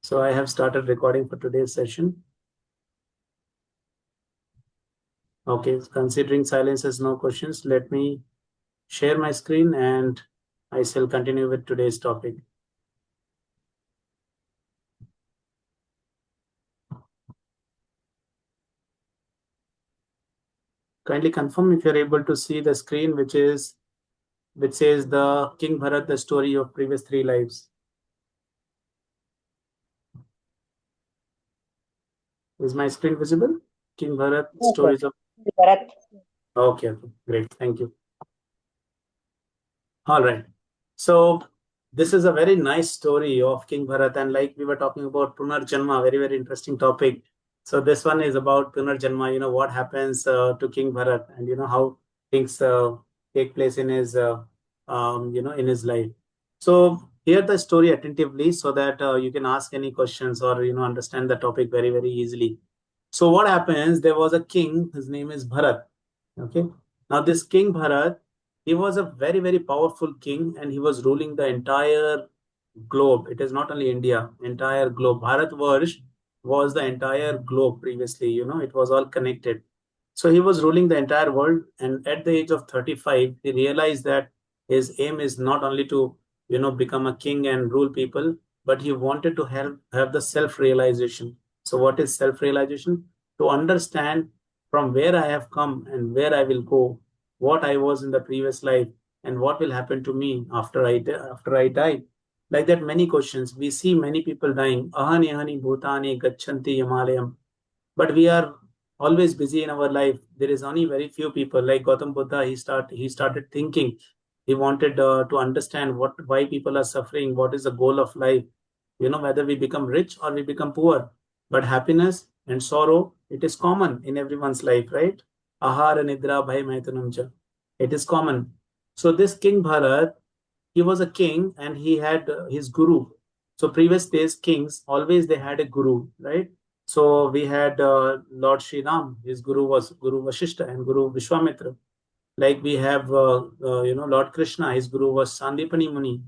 So I have started recording for today's session. Okay, considering silence has no questions, let me share my screen and I shall continue with today's topic. Kindly confirm if you're able to see the screen, which says the King Bharat, the story of previous 3 lives. Is my screen visible? King Bharat, Yes, sir. stories of. Bharat. Okay, great. Thank you. All right. So this is a very nice story of King Bharat, and like we were talking about Punarjanma, very, very interesting topic. So this one is about Punarjanma, what happens to King Bharat, and how things take place in his in his life. So hear the story attentively so that you can ask any questions or understand the topic very, very easily. So what happens? There was a king, his name is Bharat. Okay. Now this King Bharat, he was a very, very powerful king and he was ruling the entire globe. It is not only India, entire globe. Bharatvarsh was the entire globe previously, it was all connected. So he was ruling the entire world. And at the age of 35, he realized that his aim is not only to, become a king and rule people, but he wanted to have the self-realization. So what is self-realization? To understand from where I have come and where I will go, what I was in the previous life, and what will happen to me after I die. Like that, many questions. We see many people dying. Ahani ahani bhutani gachanti Himalayam. But we are always busy in our life. There is only very few people. Like Gautam Buddha, he started thinking. He wanted to understand why people are suffering. What is the goal of life? Whether we become rich or we become poor. But happiness and sorrow, it is common in everyone's life, right? Ahara nidra bhai maitunamcha. It is common. So this King Bharat, he was a king and he had his guru. So previous days kings always they had a guru, right? So we had Lord Sri Ram, his guru was Guru Vashishta and Guru Vishwamitra. Like we have Lord Krishna, his guru was Sandipani Muni,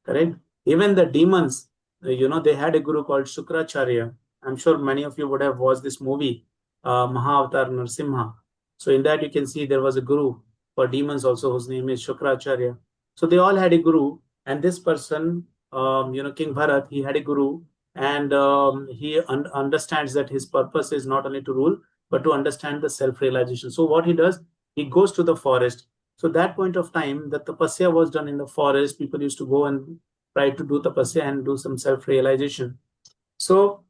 correct? Even the demons, they had a guru called Shukracharya. I'm sure many of you would have watched this movie, Mahavatar Narsimha. So in that you can see there was a guru for demons also whose name is Shukracharya. So they all had a guru, and this person, King Bharat, he had a guru, and he understands that his purpose is not only to rule but to understand the self-realization. So what he does, he goes to the forest. So that point of time, the tapasya was done in the forest. People used to go and try to do tapasya and do some self-realization. So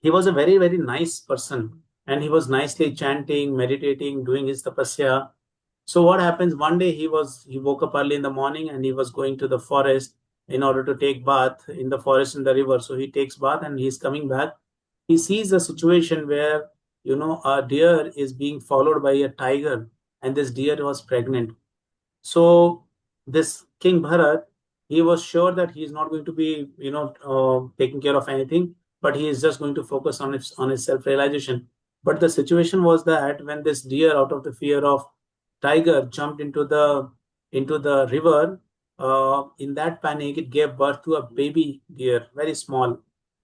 he was a very, very nice person, and he was nicely chanting, meditating, doing his tapasya. So what happens? One day he woke up early in the morning and he was going to the forest in order to take bath in the forest in the river. So he takes bath and he's coming back. He sees a situation where a deer is being followed by a tiger, and this deer was pregnant. So this King Bharat, he was sure that he is not going to be, taking care of anything, but he is just going to focus on his self-realization. But the situation was that when this deer, out of the fear of tiger, jumped into the river, in that panic, it gave birth to a baby deer, very small.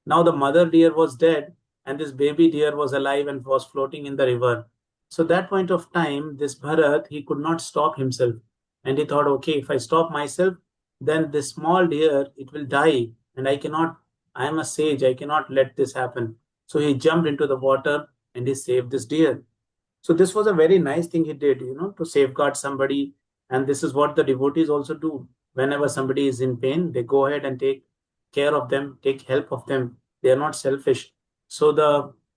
Now the mother deer was dead, and this baby deer was alive and was floating in the river. So that point of time, this Bharat, he could not stop himself and he thought, okay, if I stop myself, then this small deer, it will die. And I am a sage, I cannot let this happen. So he jumped into the water and he saved this deer. So this was a very nice thing he did, to safeguard somebody. And this is what the devotees also do. Whenever somebody is in pain, they go ahead and take care of them, take help of them. They are not selfish. So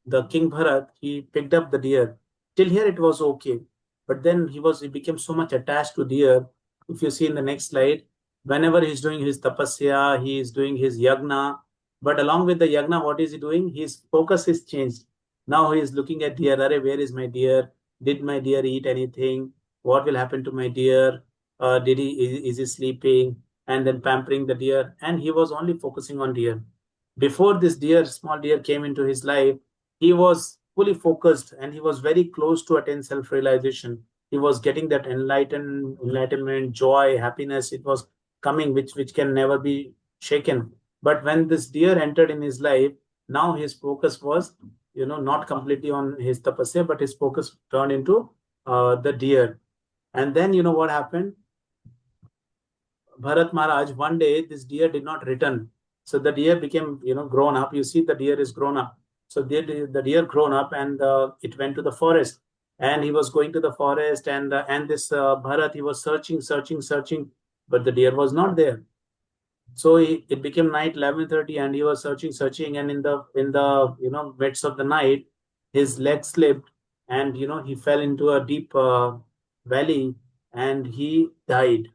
the King Bharat, he picked up the deer. Till here it was okay. But then he became so much attached to deer. If you see in the next slide, whenever he's doing his tapasya, he is doing his yagna. But along with the yagna, what is he doing? His focus is changed. Now he is looking at deer. Arey, where is my deer? Did my deer eat anything? What will happen to my deer? Is he sleeping? And then pampering the deer. And he was only focusing on deer. Before this small deer came into his life, he was fully focused and he was very close to attain self-realization. He was getting that enlightenment, joy, happiness. It was coming, which can never be shaken. But when this deer entered in his life, now his focus was, not completely on his tapasya, but his focus turned into the deer. And then you know what happened? Bharat Maharaj, one day this deer did not return. So the deer became, grown up. You see, the deer is grown up. So the deer grown up, and it went to the forest. And he was going to the forest, and this Bharat, he was searching, searching, searching, but the deer was not there. So it became night 11:30, and he was searching, searching, and in the midst of the night, his leg slipped, and he fell into a deep valley, and he died.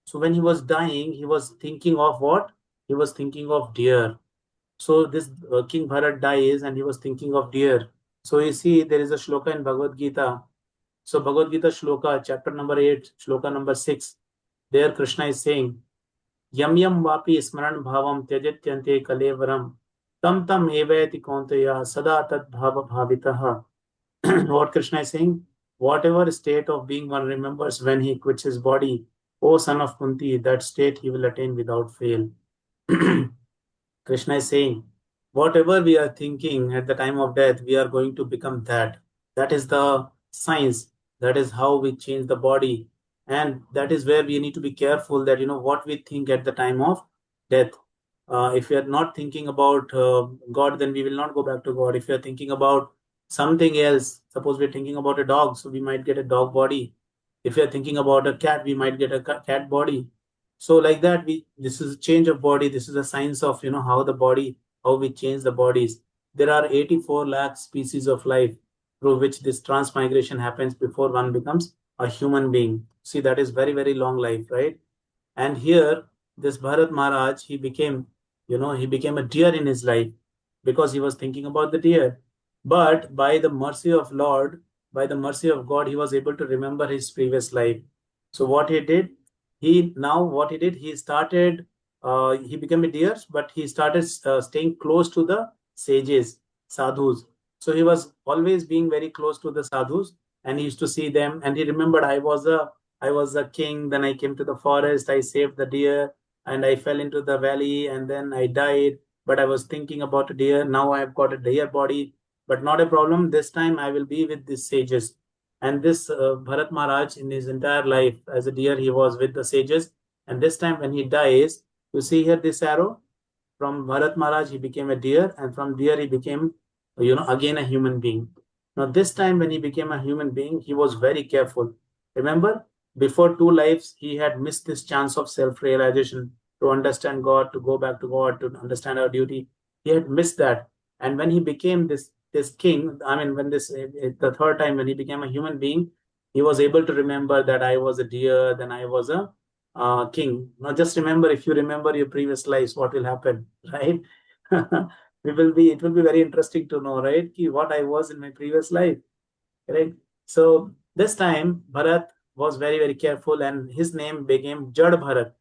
So when he was dying, he was thinking of what? He was thinking of deer. So this King Bharat dies, and he was thinking of deer. So you see, there is a shloka in Bhagavad Gita. So Bhagavad Gita shloka, chapter number 8, shloka number 6. There Krishna is saying, Yam yam vapi smaran bhavam tyajityante kalevaram tam tam evayati kaunteya sada tat bhava bhavitaha. What Krishna is saying, whatever state of being one remembers when he quits his body, O son of Kunti, that state he will attain without fail. Krishna is saying, whatever we are thinking at the time of death, we are going to become that. That is the science. That is how we change the body. And that is where we need to be careful that, what we think at the time of death. If we are not thinking about God, then we will not go back to God. If we are thinking about something else, suppose we're thinking about a dog, so we might get a dog body. If we are thinking about a cat, we might get a cat body. So like that, we this is a change of body. This is a science of how the body, how we change the bodies. There are 84 lakh species of life through which this transmigration happens before one becomes a human being. See, that is very, very long life, right? And here, this Bharat Maharaj, he became a deer in his life because he was thinking about the deer. But by the mercy of Lord, by the mercy of God, he was able to remember his previous life. So what he did, he became a deer, but he started staying close to the sages, sadhus. So he was always being very close to the sadhus, and he used to see them, and he remembered, I was a king. Then I came to the forest. I saved the deer, and I fell into the valley, and then I died. But I was thinking about a deer. Now I have got a deer body, but not a problem. This time I will be with these sages. And this Bharat Maharaj, in his entire life as a deer, he was with the sages. And this time when he dies, you see here this arrow. From Bharat Maharaj, he became a deer, and from deer, he became, again a human being. Now, this time when he became a human being, he was very careful. Remember, before two lives, he had missed this chance of self realization to understand God, to go back to God, to understand our duty. He had missed that. And when he became this king, I mean, when the third time when he became a human being, he was able to remember that I was a deer, then I was a king. Now, just remember, if you remember your previous lives, what will happen, right? It will be very interesting to know, right? What I was in my previous life, right? So this time, Bharat was very, very careful, and his name became Jad Bharat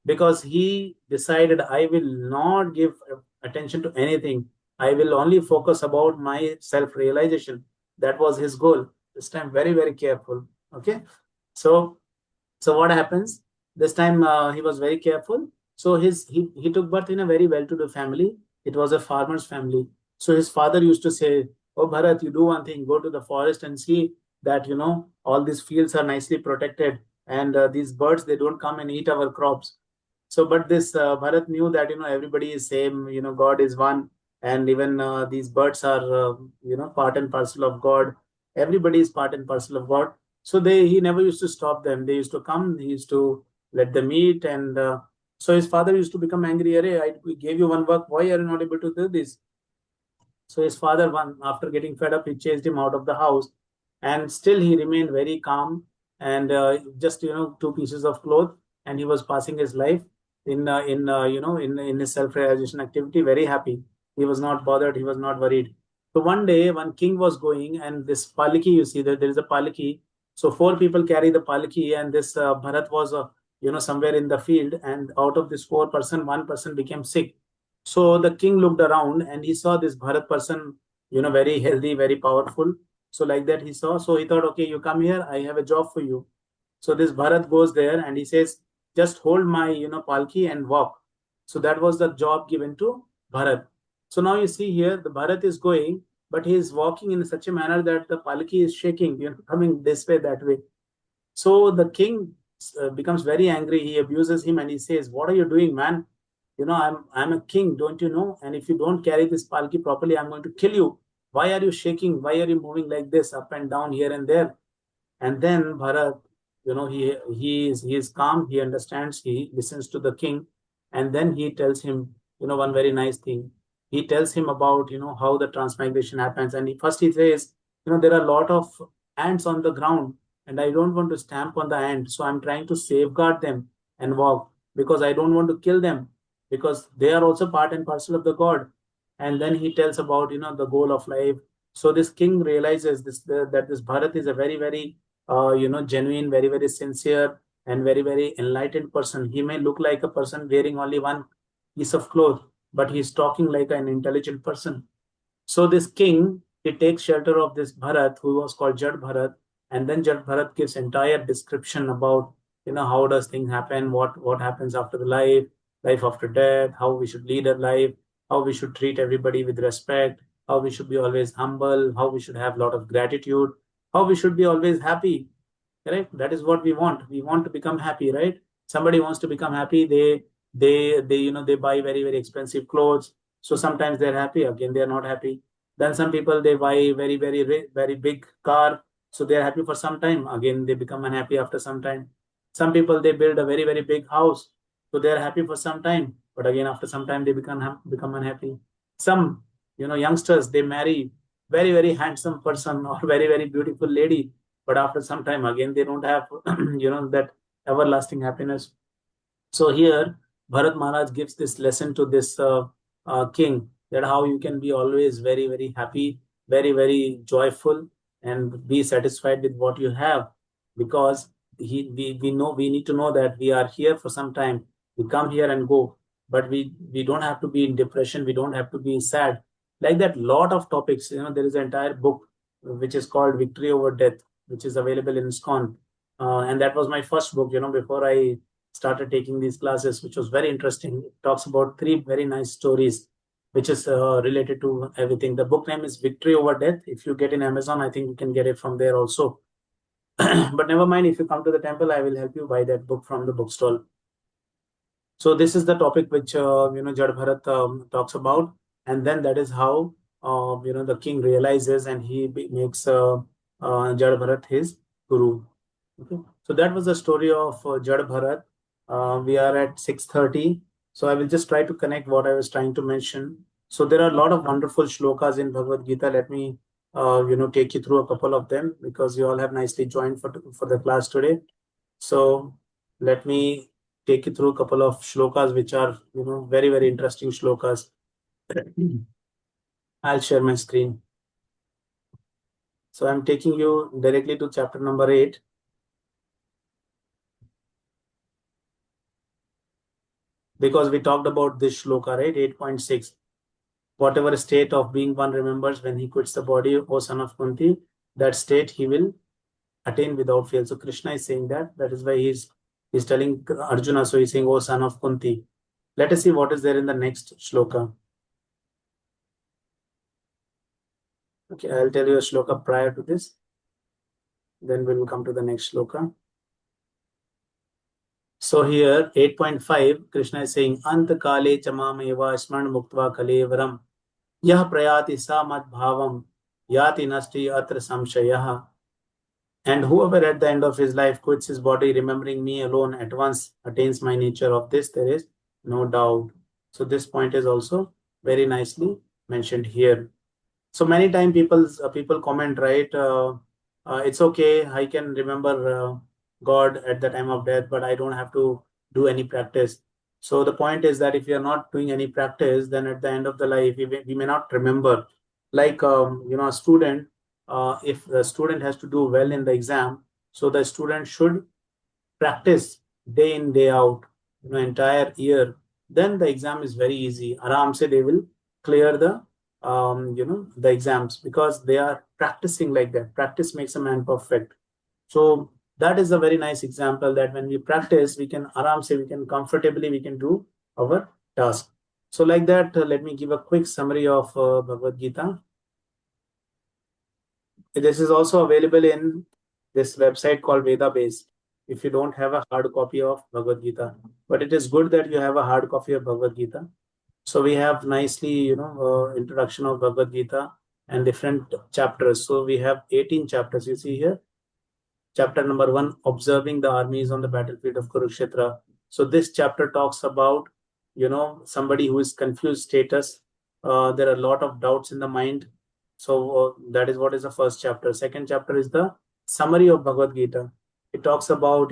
because he decided, I will not give attention to anything. I will only focus about my self realization. That was his goal. This time, very, very careful. Okay. So so what happens? This time he was very careful. So he took birth in a very well-to-do family. It was a farmer's family. So his father used to say, "Oh Bharat, you do one thing. Go to the forest and see that all these fields are nicely protected, and these birds they don't come and eat our crops." So, but this Bharat knew that everybody is same. God is one, and even these birds are part and parcel of God. Everybody is part and parcel of God. So he never used to stop them. They used to come. He used to let them eat, and so his father used to become angry. Arey, we gave you one work. Why are you not able to do this? So his father, after getting fed up, he chased him out of the house, and still he remained very calm and just two pieces of cloth, and he was passing his life in his self-realization activity, very happy. He was not bothered. He was not worried. So one day, one king was going, and this paliki, you see that there is a paliki. So four people carry the paliki, and this Bharat was somewhere in the field, and out of this four-person, one person became sick. So the king looked around and he saw this Bharat person, very healthy, very powerful. So like that he saw. So he thought, okay, you come here, I have a job for you. So this Bharat goes there and he says, just hold my, palki and walk. So that was the job given to Bharat. So now you see here, the Bharat is going, but he is walking in such a manner that the palki is shaking, coming this way, that way. So the king becomes very angry. He abuses him and he says, "What are you doing, man? I'm a king, don't you know? And if you don't carry this palki properly, I'm going to kill you. Why are you shaking? Why are you moving like this, up and down, here and there?" And then Bharat, he is calm. He understands. He listens to the king, and then he tells him, one very nice thing. He tells him about how the transmigration happens, and he says, there are a lot of ants on the ground, and I don't want to stamp on the ant, so I'm trying to safeguard them and walk because I don't want to kill them because they are also part and parcel of the god. And then he tells about the goal of life. So this king realizes that this Bharat is a very very genuine, very, very sincere, and very, very enlightened person. He may look like a person wearing only one piece of cloth, but he's talking like an intelligent person. So this king, he takes shelter of this Bharat, who was called Jad Bharat, and then Jad Bharat gives entire description about how does things happen, what happens after the life, life after death, how we should lead a life, how we should treat everybody with respect, how we should be always humble, how we should have a lot of gratitude, how we should be always happy. Correct? That is what we want. We want to become happy, right? Somebody wants to become happy. They buy very very expensive clothes. So sometimes they're happy, again they're not happy. Then some people they buy very very very big car, so they're happy for some time. Again they become unhappy after some time. Some people they build a very very big house, so they're happy for some time, but again after some time they become unhappy. Some youngsters they marry very very handsome person or very very beautiful lady, but after some time again they don't have that everlasting happiness. So here, Bharat Maharaj gives this lesson to this king, that how you can be always very, very happy, very, very joyful, and be satisfied with what you have, because we need to know that we are here for some time. We come here and go, but we don't have to be in depression. We don't have to be sad. Like that, lot of topics. There is an entire book which is called Victory Over Death, which is available in ISKCON. And that was my first book, before I started taking these classes, which was very interesting. It talks about three very nice stories, which is related to everything. The book name is Victory Over Death. If you get in Amazon, I think you can get it from there also. But never mind, if you come to the temple, I will help you buy that book from the bookstall. So this is the topic which Jad Bharat talks about, and then that is how the king realizes, and he makes Jad Bharat his guru. Okay, so that was the story of Jad Bharat. We are at 6:30, so I will just try to connect what I was trying to mention. So there are a lot of wonderful shlokas in Bhagavad Gita. Let me take you through a couple of them, because you all have nicely joined for the class today. So let me take you through a couple of shlokas which are very very interesting shlokas. I'll share my screen. So I'm taking you directly to chapter number 8. Because we talked about this shloka, right? 8.6. Whatever state of being one remembers when he quits the body, O son of Kunti, that state he will attain without fail. So Krishna is saying that. That is why he's telling Arjuna. So he's saying, O son of Kunti. Let us see what is there in the next shloka. Okay, I'll tell you a shloka prior to this. Then we will come to the next shloka. So here, 8.5, Krishna is saying, Ant kale chamam eva smran muktva kalevaram yah prayati sa mad bhavam yati nasti atra samshayah. And whoever at the end of his life quits his body, remembering me alone, at once attains my nature. Of this there is no doubt. So this point is also very nicely mentioned here. So many times people comment, right? It's okay, I can remember God at the time of death, but I don't have to do any practice. So the point is that if you are not doing any practice, then at the end of the life we may not remember. Like a student, if the student has to do well in the exam, so the student should practice day in day out, entire year. Then the exam is very easy. Aram se they will clear the exams, because they are practicing like that. Practice makes a man perfect. So that is a very nice example, that when we practice, we can aram se, we can comfortably, we can do our task. So like that, let me give a quick summary of Bhagavad Gita. This is also available in this website called Veda Base. If you don't have a hard copy of Bhagavad Gita, but it is good that you have a hard copy of Bhagavad Gita. So we have nicely, introduction of Bhagavad Gita and different chapters. So we have 18 chapters. You see here, chapter number 1, observing the armies on the battlefield of Kurukshetra. So this chapter talks about, somebody who is confused status. There are a lot of doubts in the mind. So that is what is the first chapter. Second chapter is the summary of Bhagavad Gita. It talks about,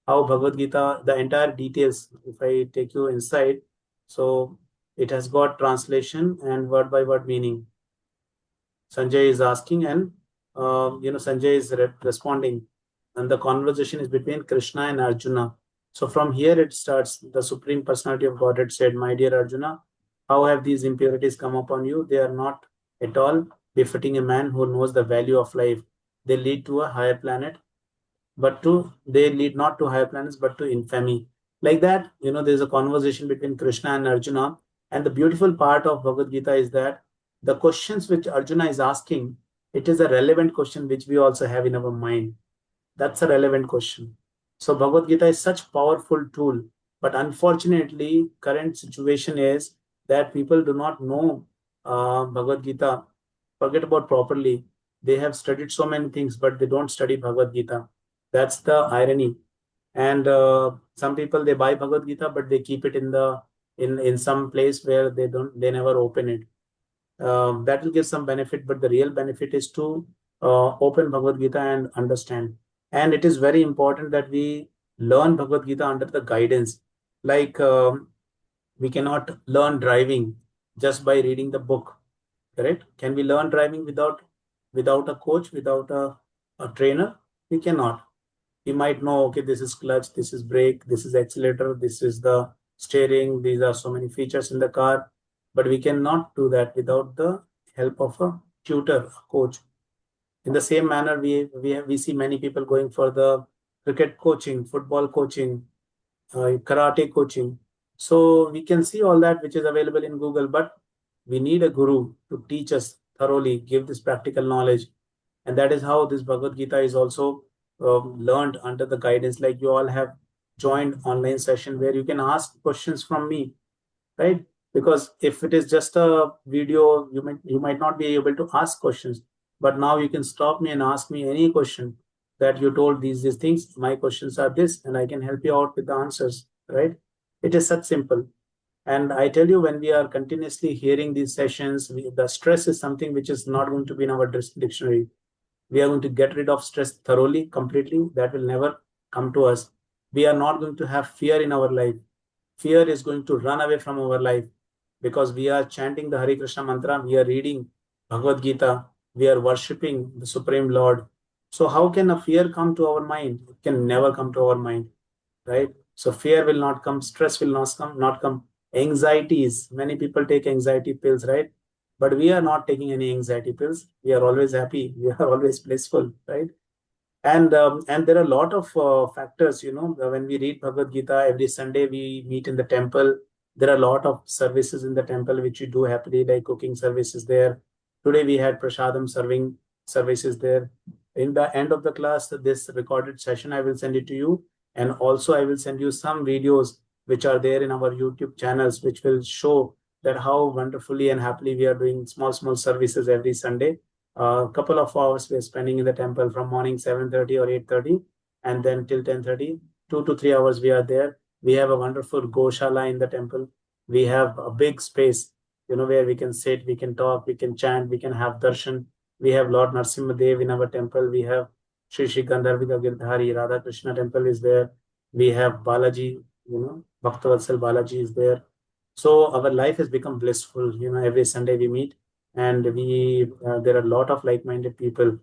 how Bhagavad Gita, the entire details. If I take you inside, so it has got translation and word by word meaning. Sanjay is asking, and Sanjay is responding, and the conversation is between Krishna and Arjuna. So from here it starts. The Supreme Personality of Godhead said, "My dear Arjuna, how have these impurities come upon you? They are not at all befitting a man who knows the value of life. They lead to a higher planet, but to they lead not to higher planets, but to infamy." Like that, there's a conversation between Krishna and Arjuna. And the beautiful part of Bhagavad Gita is that the questions which Arjuna is asking, it is a relevant question which we also have in our mind. That's a relevant question. So Bhagavad Gita is such powerful tool, but unfortunately, current situation is that people do not know Bhagavad Gita. Forget about properly. They have studied so many things, but they don't study Bhagavad Gita. That's the irony. And some people, they buy Bhagavad Gita, but they keep it in some place where they never open it. That will give some benefit, but the real benefit is to open Bhagavad Gita and understand. And it is very important that we learn Bhagavad Gita under the guidance. Like we cannot learn driving just by reading the book. Correct? Can we learn driving without a coach, without a trainer? We cannot. We might know, okay, this is clutch, this is brake, this is accelerator, this is the steering, these are so many features in the car, but we cannot do that without the help of a tutor, a coach. In the same manner, we see many people going for the cricket coaching, football coaching, karate coaching. So we can see all that which is available in Google, but we need a guru to teach us thoroughly, give this practical knowledge. And that is how this Bhagavad Gita is also learned under the guidance. Like you all have joined online session where you can ask questions from me, right? Because if it is just a video, you might not be able to ask questions. But now you can stop me and ask me any question that you told these things. My questions are this, and I can help you out with the answers, right? It is such simple. And I tell you, when we are continuously hearing these sessions, the stress is something which is not going to be in our dictionary. We are going to get rid of stress thoroughly, completely. That will never come to us. We are not going to have fear in our life. Fear is going to run away from our life because we are chanting the Hare Krishna mantra, we are reading Bhagavad Gita, we are worshipping the Supreme Lord. So how can a fear come to our mind? It can never come to our mind, right? So fear will not come, stress will not come. Anxieties, many people take anxiety pills, right? But we are not taking any anxiety pills. We are always happy. We are always blissful, right? And there are a lot of factors. When we read Bhagavad Gita every Sunday, we meet in the temple. There are a lot of services in the temple which we do happily, like cooking services there. Today we had prasadam serving services there. In the end of the class, this recorded session I will send it to you, and also I will send you some videos which are there in our YouTube channels, which will show that how wonderfully and happily we are doing small services every Sunday. A couple of hours we are spending in the temple from morning 7:30 or 8:30, and then till 10:30, 2 to 3 hours we are there. We have a wonderful goshala in the temple. We have a big space, where we can sit, we can talk, we can chant, we can have darshan. We have Lord Narsimha Dev in our temple. We have Shri Gandharvika Girdhari, Radha Krishna temple is there. We have Balaji, Bhaktavatsal Balaji is there. So our life has become blissful. Every Sunday we meet, and there are a lot of like-minded people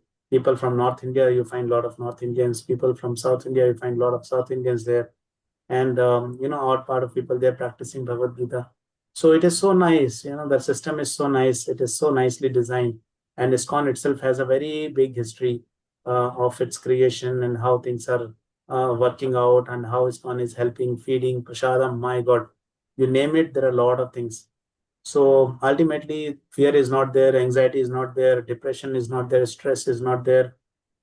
from North India. You find a lot of North Indians. People from South India, you find a lot of South Indians there. And our part of people, they're practicing Bhagavad Gita. So it is so nice. The system is so nice. It is so nicely designed. And ISKCON itself has a very big history of its creation and how things are working out, and how ISKCON is helping, feeding prasadam. My God, You name it, there are a lot of things. So ultimately, fear is not there, anxiety is not there, depression is not there, stress is not there.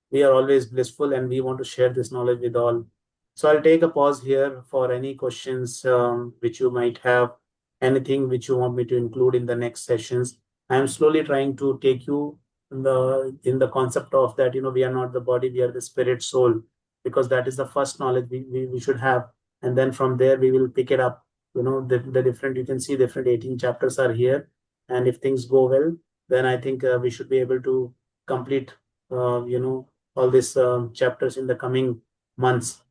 We are always blissful, and we want to share this knowledge with all. So I'll take a pause here for any questions which you might have, anything which you want me to include in the next sessions. I am slowly trying to take you in the concept of that, we are not the body, we are the spirit soul, because that is the first knowledge we should have. And then from there, we will pick it up. The different, you can see different 18 chapters are here. And if things go well, then I think we should be able to complete, all these chapters in the coming months.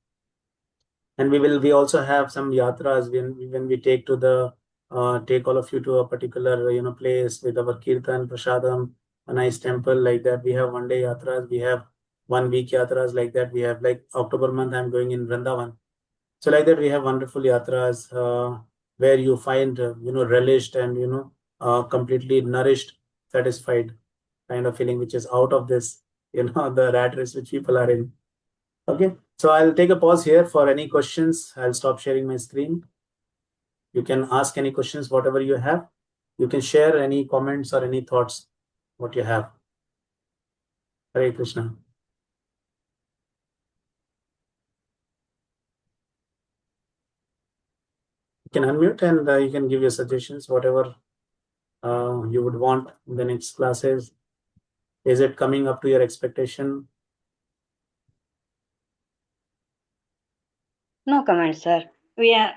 And we also have some yatras when we take all of you to a particular place with our kirtan prasadam, a nice temple like that. We have 1 day yatras, we have 1 week yatras like that. We have, like, October month I'm going in Vrindavan. So like that, we have wonderful yatras where you find relished and completely nourished, satisfied kind of feeling, which is out of this the rat race which people are in. Okay, so I'll take a pause here for any questions. I'll stop sharing my screen. You can ask any questions, whatever you have. You can share any comments or any thoughts, what you have. Hare Krishna. You can unmute and you can give your suggestions, whatever you would want in the next classes. Is it coming up to your expectation? No comment, sir. We are